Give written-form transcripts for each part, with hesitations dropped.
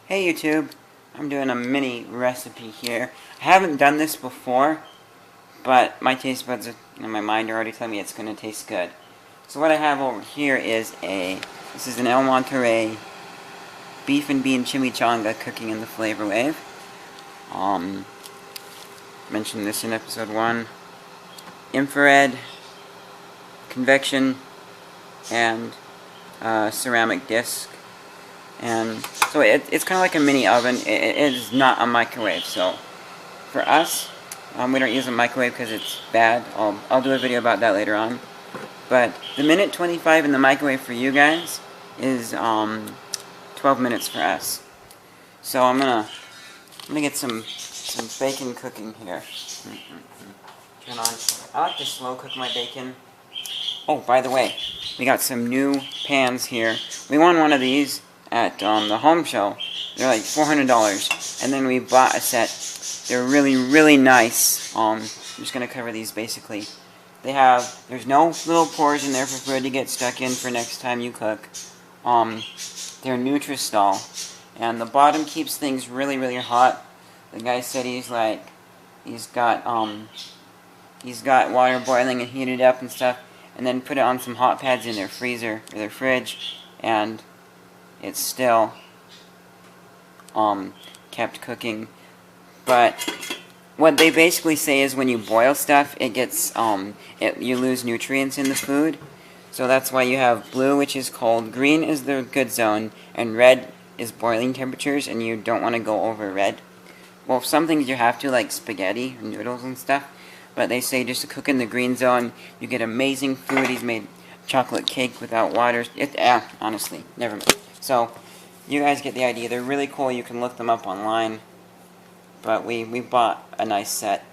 Hey YouTube, I'm doing a mini recipe here. I haven't done this before, but my taste buds and my mind are already telling me it's going to taste good. So what I have over here is this is an El Monterey beef and bean chimichanga cooking in the Flavor Wave. Mentioned this in episode 1. Infrared, convection, and ceramic disc. And so it's kind of like a mini oven. It is not a microwave. So for us, we don't use a microwave because it's bad. I'll do a video about that later on. But the minute 25 in the microwave for you guys is 12 minutes for us. So I'm gonna get some bacon cooking here. Turn on. I like to slow cook my bacon. Oh, by the way, we got some new pans here. We won one of these at the home show. They're like $400, and then we bought a set. They're really, really nice. I'm just gonna cover these basically. There's no little pores in there for food to get stuck in for next time you cook. They're Nutristal, and the bottom keeps things really, really hot. The guy said he's got water boiling and heated up and stuff, and then put it on some hot pads in their freezer or their fridge, and it's still kept cooking. But what they basically say is when you boil stuff, it gets you lose nutrients in the food. So that's why you have blue, which is cold, green is the good zone, and red is boiling temperatures, and you don't want to go over red. Well, some things you have to, like spaghetti and noodles and stuff, but they say just to cook in the green zone, you get amazing food. He's made chocolate cake without water. Honestly, never mind. So, you guys get the idea. They're really cool. You can look them up online. But we bought a nice set.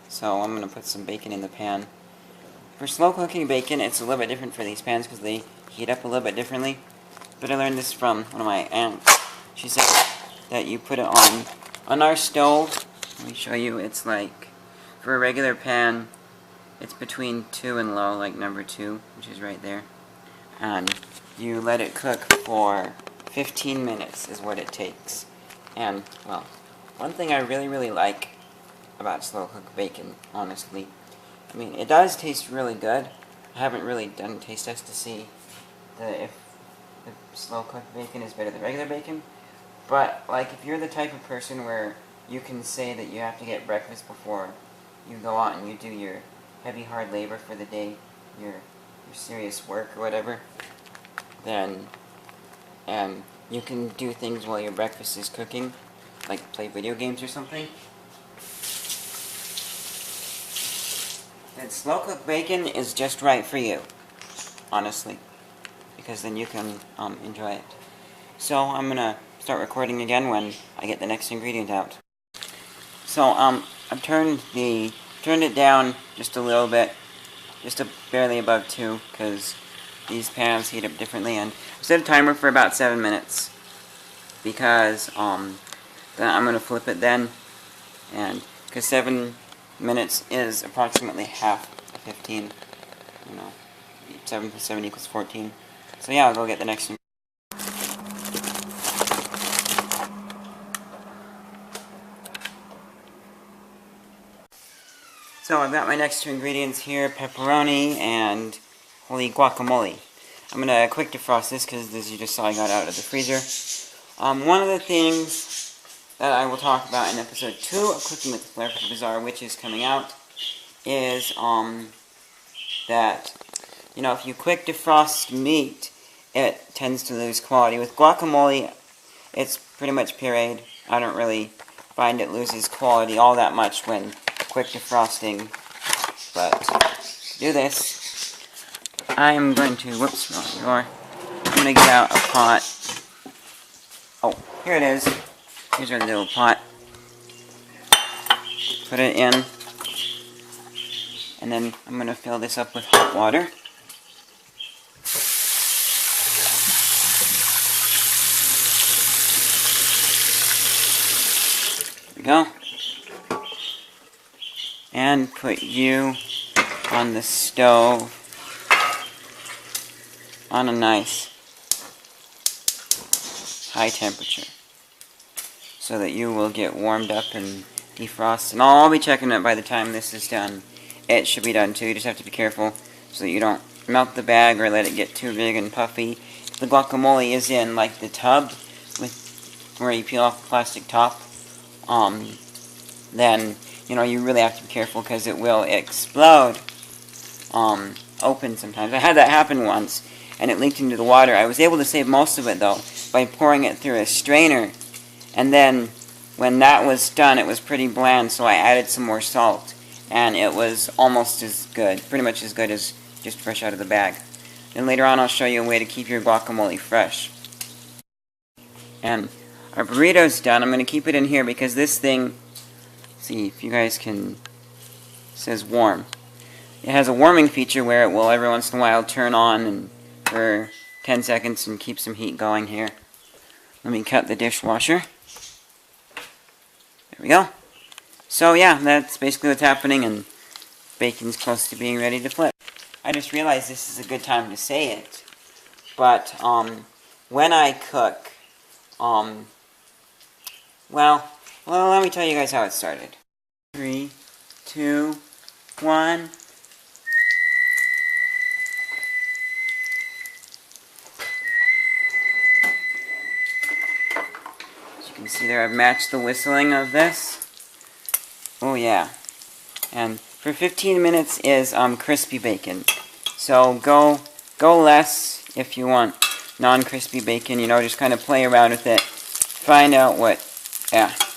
So I'm going to put some bacon in the pan. For slow cooking bacon, it's a little bit different for these pans because they heat up a little bit differently. But I learned this from one of my aunts. She said that you put it on our stove. Let me show you. It's like, for a regular pan, it's between 2 and low, like number 2, which is right there. And you let it cook for 15 minutes is what it takes. And, well, one thing I really, really like about slow cooked bacon, honestly, I mean, it does taste really good. I haven't really done a taste test to see if the slow cooked bacon is better than regular bacon. But, like, if you're the type of person where you can say that you have to get breakfast before you go out and you do your heavy, hard labor for the day, your serious work or whatever, then, and you can do things while your breakfast is cooking, like play video games or something, then slow cooked bacon is just right for you, honestly, because then you can enjoy it. So I'm gonna start recording again when I get the next ingredient out. So I've turned it down just a little bit, just barely above 2, because these pans heat up differently, and I set a timer for about 7 minutes, because then I'm going to flip it then, and because 7 minutes is approximately half of 15, 7 plus 7 equals 14, so yeah, I'll go get the next one. So I've got my next 2 ingredients here, pepperoni and holy guacamole. I'm going to quick defrost this because as you just saw I got out of the freezer. One of the things that I will talk about in episode 2 of Cooking with the Flair for the Bizarre, which is coming out, is that, if you quick defrost meat, it tends to lose quality. With guacamole, it's pretty much pureed. I don't really find it loses quality all that much when quick defrosting, but do this. I'm going to, whoops, wrong door. I'm going to get out a pot. Oh, here it is. Here's our little pot. Put it in, and then I'm going to fill this up with hot water. There we go. And put you on the stove on a nice high temperature. so that you will get warmed up and defrost. And I'll be checking it by the time this is done. It should be done too. You just have to be careful so that you don't melt the bag or let it get too big and puffy. If the guacamole is in like the tub with where you peel off the plastic top, then you really have to be careful because it will explode open sometimes. I had that happen once and it leaked into the water. I was able to save most of it though by pouring it through a strainer, and then when that was done it was pretty bland, so I added some more salt and it was almost as good, pretty much as good as just fresh out of the bag. Then later on I'll show you a way to keep your guacamole fresh. And our burrito's done. I'm going to keep it in here because this thing, see if you guys can, it says warm. It has a warming feature where it will every once in a while turn on and for 10 seconds and keep some heat going here. Let me cut the dishwasher. There we go. So yeah, that's basically what's happening, and bacon's close to being ready to flip. I just realized this is a good time to say it, but when I cook, well, let me tell you guys how it started. 3, 2, 1. As you can see there, I've matched the whistling of this. Oh yeah. And for 15 minutes is crispy bacon. So go less if you want non-crispy bacon, just kind of play around with it. Find out what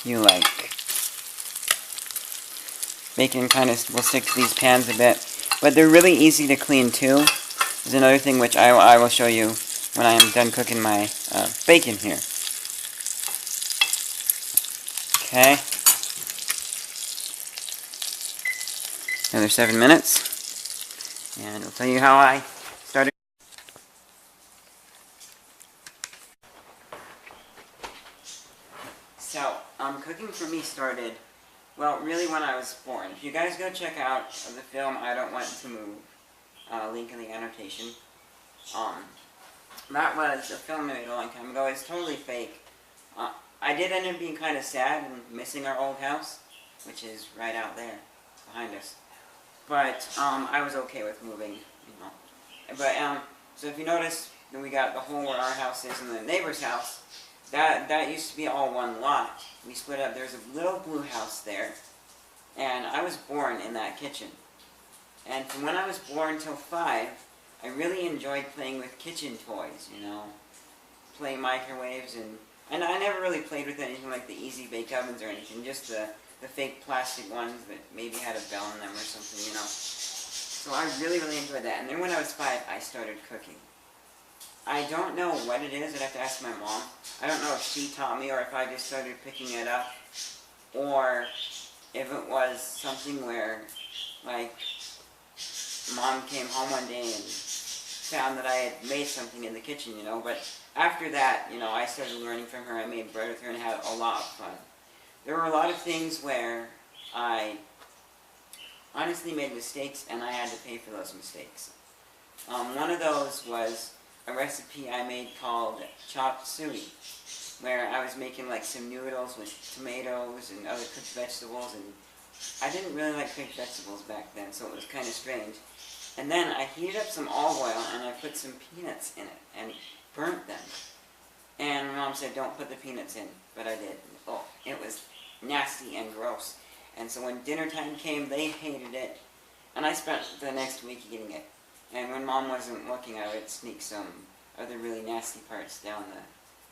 you like. Bacon kind of will stick to these pans a bit, but they're really easy to clean too. There's another thing which I will show you when I am done cooking my bacon here. Okay. Another 7 minutes, and I'll tell you how I started. So, cooking for me started, well, really when I was born. If you guys go check out the film I Don't Want to Move, link in the annotation, that was a film I made a long time ago. It's totally fake. I did end up being kind of sad and missing our old house, which is right out there behind us. But I was okay with moving, But so if you notice, then we got the hole where our house is and the neighbor's house. That used to be all one lot. We split up. There's a little blue house there, and I was born in that kitchen. And from when I was born till 5, I really enjoyed playing with kitchen toys. Play microwaves, and I never really played with anything like the easy bake ovens or anything. Just the fake plastic ones that maybe had a bell in them or something, So I really enjoyed that. And then when I was 5, I started cooking. I don't know what it is. I'd have to ask my mom. I don't know if she taught me or if I just started picking it up. Or if it was something where, like, Mom came home one day and found that I had made something in the kitchen, But after that, I started learning from her. I made bread with her and had a lot of fun. There were a lot of things where I honestly made mistakes and I had to pay for those mistakes. One of those was a recipe I made called chopped suey, where I was making like some noodles with tomatoes and other cooked vegetables, and I didn't really like cooked vegetables back then, so it was kind of strange. And then I heated up some olive oil and I put some peanuts in it and burnt them. And my mom said, don't put the peanuts in, but I did. Oh, it was nasty and gross. And so when dinner time came, they hated it. And I spent the next week eating it. And when Mom wasn't looking, I would sneak some other really nasty parts down the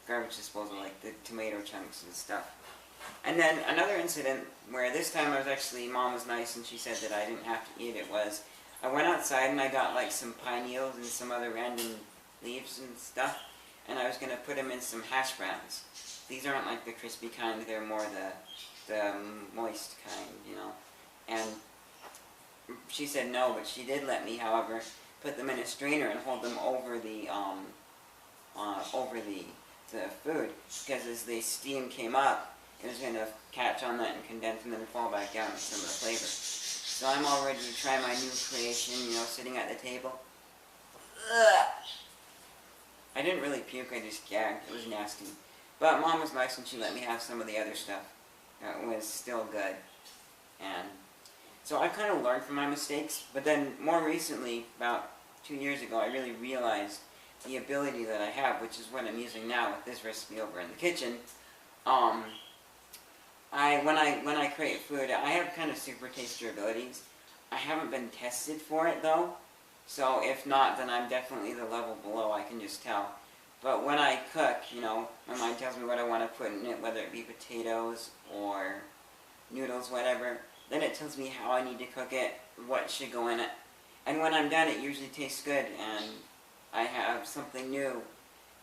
garbage disposal, like the tomato chunks and stuff. And then another incident where this time Mom was nice and she said that I didn't have to eat it was, I went outside and I got like some pine needles and some other random leaves and stuff, and I was going to put them in some hash browns. These aren't like the crispy kind, they're more the moist kind, And she said no, but she did let me, however, put them in a strainer and hold them over the food, because as the steam came up, it was going to catch on that and condense and then fall back down with some of the flavor. So I'm all ready to try my new creation, sitting at the table. Ugh. I didn't really puke, I just gagged. It was nasty. But Mom was nice when she let me have some of the other stuff. It was still good. And so I kind of learned from my mistakes, but then more recently, about 2 years ago, I really realized the ability that I have, which is what I'm using now with this recipe over in the kitchen. When I create food, I have kind of super taster abilities. I haven't been tested for it though, so if not, then I'm definitely the level below, I can just tell. But when I cook, you know, my mind tells me what I want to put in it, whether it be potatoes or noodles, whatever. Then it tells me how I need to cook it, what should go in it. And when I'm done, it usually tastes good, and I have something new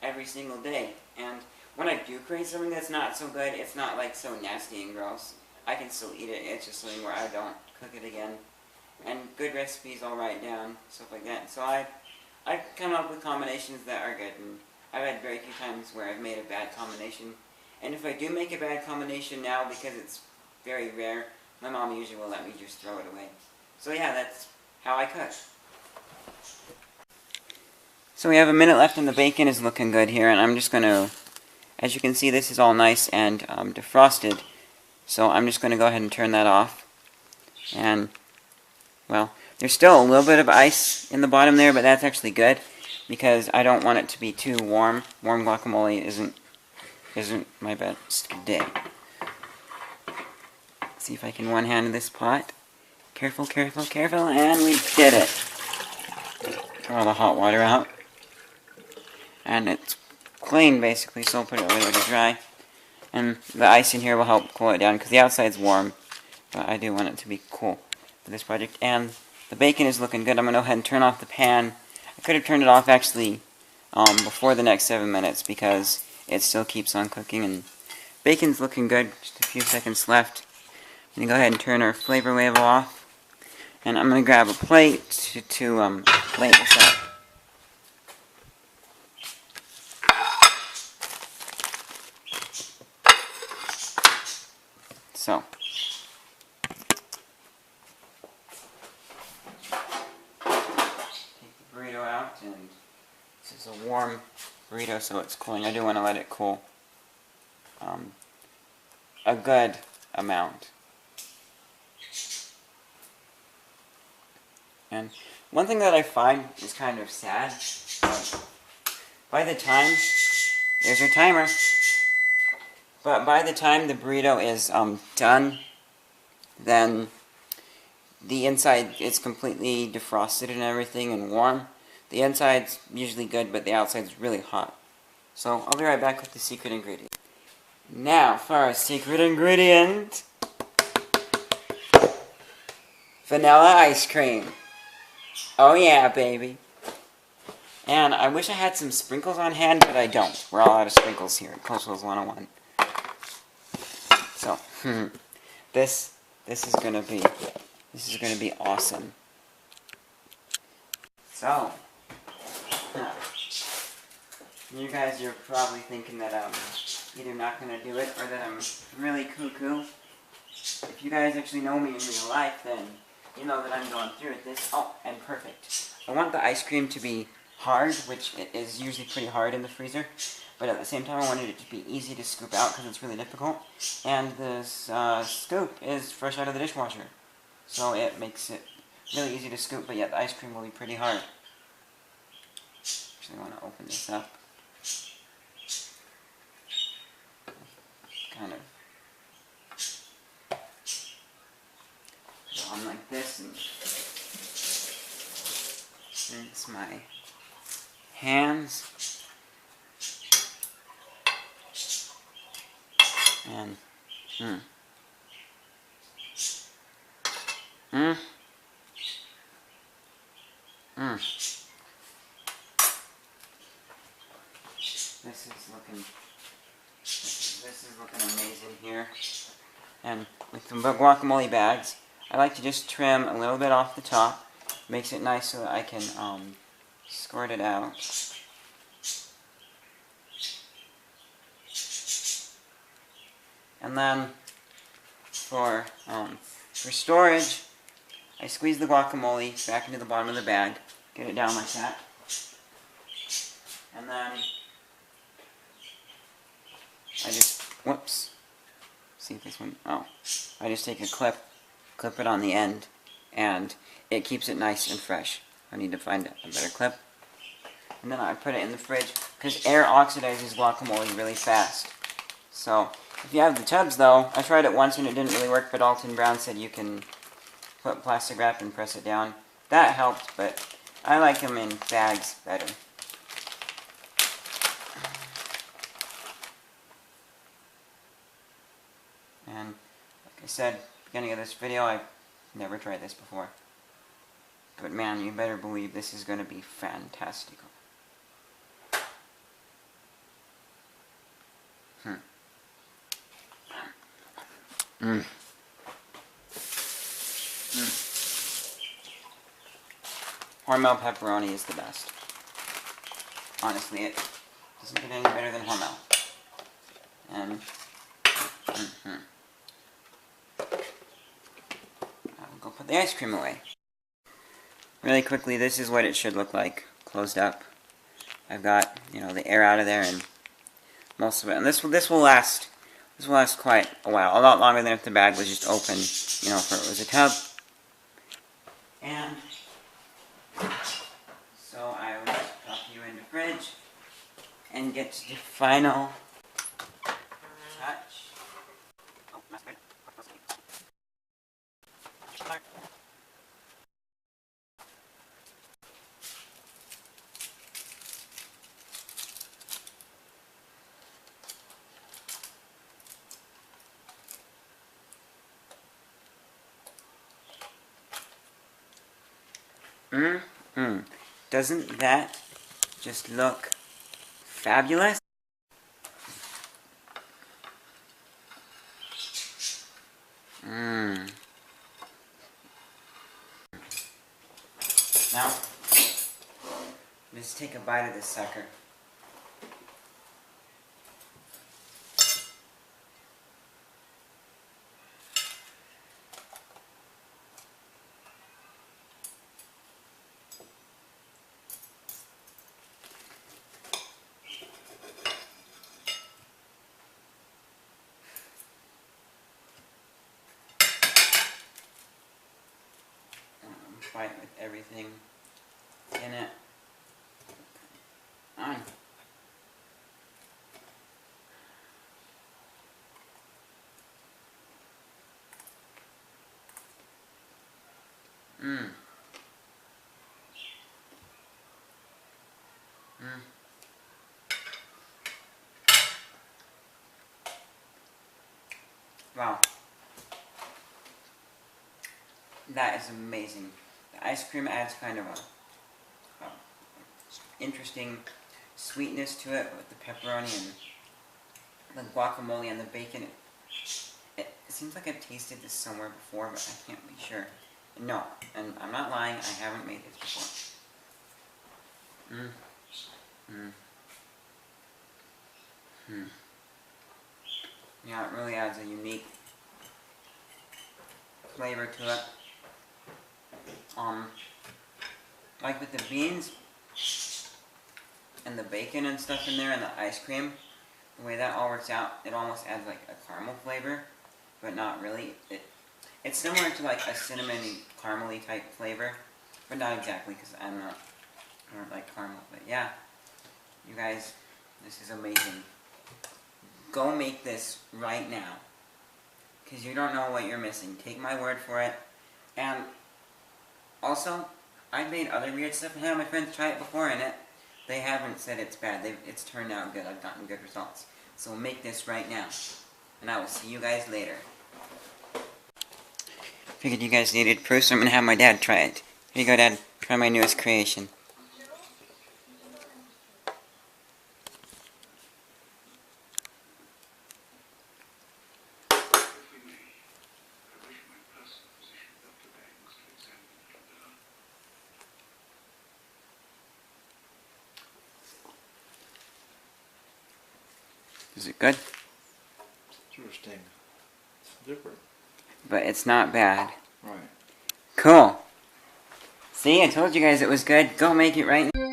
every single day. And when I do create something that's not so good, it's not like so nasty and gross. I can still eat it. It's just something where I don't cook it again. And good recipes I'll write down, stuff like that. So I've come up with combinations that are good, and I've had very few times where I've made a bad combination. And if I do make a bad combination now, because it's very rare, my mom usually will let me just throw it away. So yeah, that's how I cook. So we have a minute left and the bacon is looking good here, and I'm just going to, as you can see, this is all nice and defrosted. So I'm just going to go ahead and turn that off. And, well, there's still a little bit of ice in the bottom there, but that's actually good, because I don't want it to be too warm. Warm guacamole isn't my best day. See if I can one-hand this pot. Careful, careful, careful, and we did it. Throw all the hot water out. And it's clean, basically, so I'll put it away to dry. And the ice in here will help cool it down, because the outside's warm, but I do want it to be cool for this project. And the bacon is looking good. I'm going to go ahead and turn off the pan. I could have turned it off, actually, before the next 7 minutes, because it still keeps on cooking, and bacon's looking good. Just a few seconds left. I'm going to go ahead and turn our flavor wave off. And I'm going to grab a plate to plate this up. So, take the burrito out, and this is a warm burrito, so it's cooling. I do want to let it cool a good amount. And one thing that I find is kind of sad, by the time, there's our timer, but by the time the burrito is done, then the inside is completely defrosted and everything and warm. The inside's usually good, but the outside's really hot. So I'll be right back with the secret ingredient. Now for our secret ingredient, vanilla ice cream. Oh yeah, baby. And I wish I had some sprinkles on hand, but I don't. We're all out of sprinkles here at Culturals 101. So, this is gonna be awesome. So, you guys are probably thinking that I'm either not gonna do it or that I'm really cuckoo. If you guys actually know me in real life, then you know that I'm going through with this. Oh, and perfect. I want the ice cream to be hard, which is usually pretty hard in the freezer, but at the same time I wanted it to be easy to scoop out because it's really difficult. And this scoop is fresh out of the dishwasher, so it makes it really easy to scoop, but yet the ice cream will be pretty hard. Actually, I want to open this up. Kind of go on like this and rinse my hands. And This is looking amazing here. And with the guacamole bags, I like to just trim a little bit off the top. Makes it nice so that I can squirt it out. And then for storage, I squeeze the guacamole back into the bottom of the bag, get it down like that, and then whoops. See if this one, oh. I just take a clip it on the end, and it keeps it nice and fresh. I need to find a better clip. And then I put it in the fridge, because air oxidizes guacamole really fast. So, if you have the tubs though, I tried it once and it didn't really work, but Alton Brown said you can put plastic wrap and press it down. That helped, but I like them in bags better. And like I said, beginning of this video, I've never tried this before. But man, you better believe this is going to be fantastical. Hormel pepperoni is the best. Honestly, it doesn't get any better than Hormel. And I'll go put the ice cream away. Really quickly, this is what it should look like, closed up. I've got, you know, the air out of there and most of it. And this will last quite a while, a lot longer than if the bag was just open, you know, if it was a tub. And so I will just pop you in the fridge and get to the final touch. Oh, that's good. Doesn't that just look fabulous? Now, let's take a bite of this sucker. Fight with everything in it. On. Wow. That is amazing. The ice cream adds kind of a interesting sweetness to it with the pepperoni and the guacamole and the bacon. It seems like I've tasted this somewhere before, but I can't be sure. No, and I'm not lying, I haven't made this before. Yeah, it really adds a unique flavor to it. Like with the beans and the bacon and stuff in there and the ice cream, the way that all works out, it almost adds like a caramel flavor, but not really. It's similar to like a cinnamony, caramely type flavor, but not exactly because I don't like caramel. But yeah, you guys, this is amazing. Go make this right now, because you don't know what you're missing. Take my word for it. And also, I've made other weird stuff and had my friends try it before, and they haven't said it's bad. It's turned out good. I've gotten good results. So make this right now. And I will see you guys later. Figured you guys needed proof, so I'm going to have my dad try it. Here you go, Dad. Try my newest creation. Is it good? Interesting. It's different. But it's not bad. Right. Cool. See, I told you guys it was good. Go make it right now.